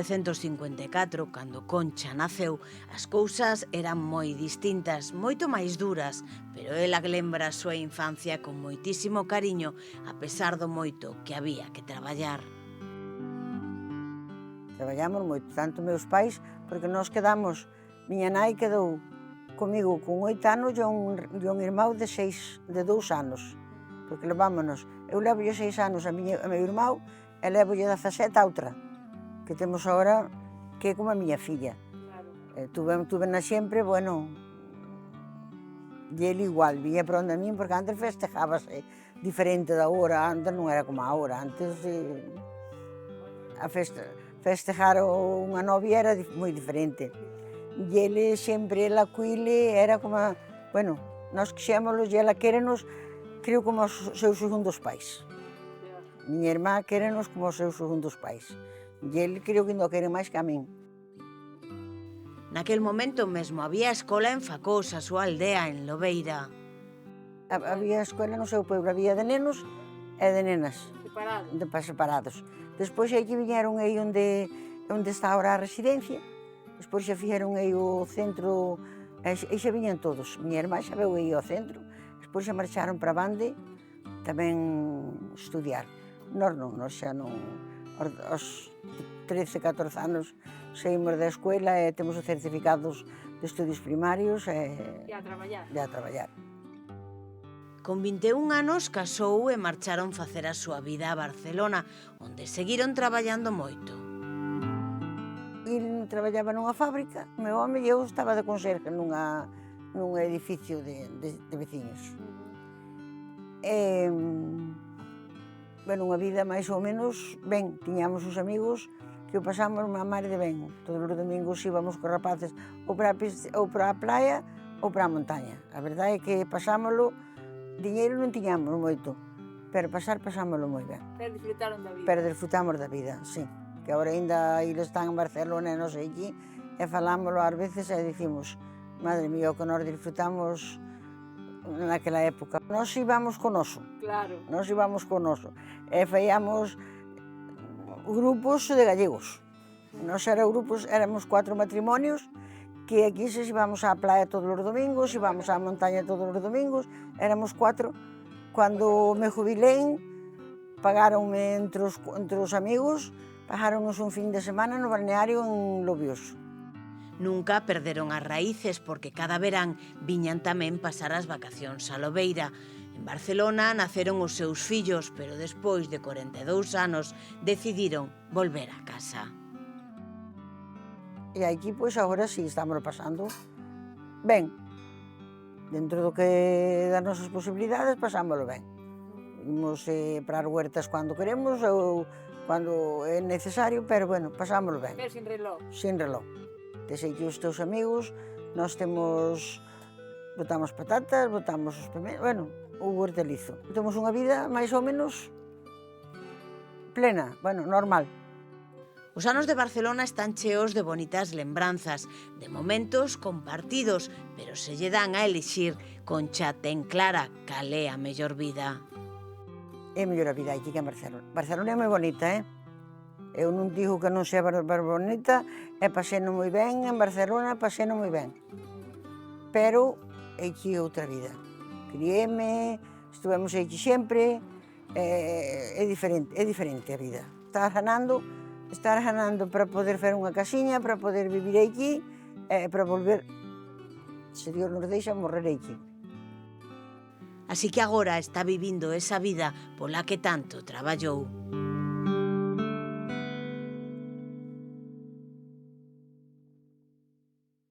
1954, cando Concha naceu, as cousas eran moi distintas, moito máis duras, pero ela lembra a súa infancia con moitísimo cariño, a pesar do moito que había que traballar. Traballamos moito, tanto meus pais, porque nós quedamos, miña nai quedou comigo con 8 anos e un irmão de 2 anos, porque levámonos, eu levo 6 anos a meu irmão e levo-lle 17 a outra, que temos agora, que é como a miña filla. Tuve-na sempre, bueno, e ele igual, viña para onde a min, porque antes festejábase diferente da hora, antes non era como agora, antes festejar unha novia era moi diferente. E ele sempre, ela cuile, era como, bueno, nós quixémolos e ela quérenos, creo como os seus segundos pais. Miña irmá quérenos como os seus segundos pais. E ele creo que non quere máis que a min. Naquel momento mesmo había escola en Facós, a súa aldea, en Lobeira. Había escola no seu pueblo, había de nenos e de nenas. Separados. Despois aquí viñeron aí onde está agora a residencia, despois xa fixeron aí o centro, e xa viñan todos. Miña irmá xa veu aí ao centro, despois xa marcharon para Bande, tamén estudiar. Nós non, nós xa non, aos 13, 14 anos saímos da escola e temos os certificados de estudios primarios e a traballar. Con 21 anos casou e marcharon facer a súa vida a Barcelona, onde seguiron traballando moito. Il traballaba nunha fábrica, o meu home e eu estaba de conserje nun edificio de veciños. Bueno, unha vida máis ou menos ben, tiñamos os amigos que o pasamos a mar de ben. Todos os domingos íbamos cos rapaces ou para a playa ou para a montaña. A verdade é que pasámoslo, diñeiro non tiñamos moito, pero pasámoslo moi ben. Pero disfrutaron da vida. Pero disfrutamos da vida, sí. Que agora ainda eles están en Barcelona e non sei aquí, e falámoslo ás veces e dicimos, madre mía, o que nós disfrutamos naquela época. Nós íbamos con oso. Claro. Nós íbamos con oso. E faíamos grupos de gallegos. Nós éramos 4 matrimonios que aquí se íbamos á playa todos os domingos, íbamos á montaña todos os domingos, éramos 4. Cando me jubilei, pagaronme entre os amigos, pagaronnos un fin de semana no balneario en Lobioso. Nunca perderon as raíces porque cada verán viñan tamén pasar as vacacións a Lobeira. En Barcelona naceron os seus fillos, pero despois de 42 anos decidiron volver a casa. E aquí, pois, agora sí, estamos pasando ben. Dentro do que das nosas posibilidades, pasámoslo ben. Imos para as huertas cando queremos ou cando é necesario, pero, bueno, pasámoslo ben. Pero sin reloj. Sin reloj. Tes aquí os teus amigos, nós botamos patatas, botamos os pimentos, bueno, o hortelizo. Temos unha vida máis ou menos plena, bueno, normal. Os anos de Barcelona están cheos de bonitas lembranzas, de momentos compartidos, pero se lle dan a elixir, Concha ten clara cal é a mellor vida. É a mellor vida aquí que en Barcelona. Barcelona é moi bonita, Eu non digo que non sea bonita, e paseno moi ben, en Barcelona paseno moi ben. Pero aquí é outra vida. Criéme, estuvemos aquí sempre, é diferente a vida. Estar ganando para poder fer unha casiña, para poder vivir aquí, para volver, se Dios nos deixa, morrer aquí. Así que agora está vivindo esa vida pola que tanto traballou.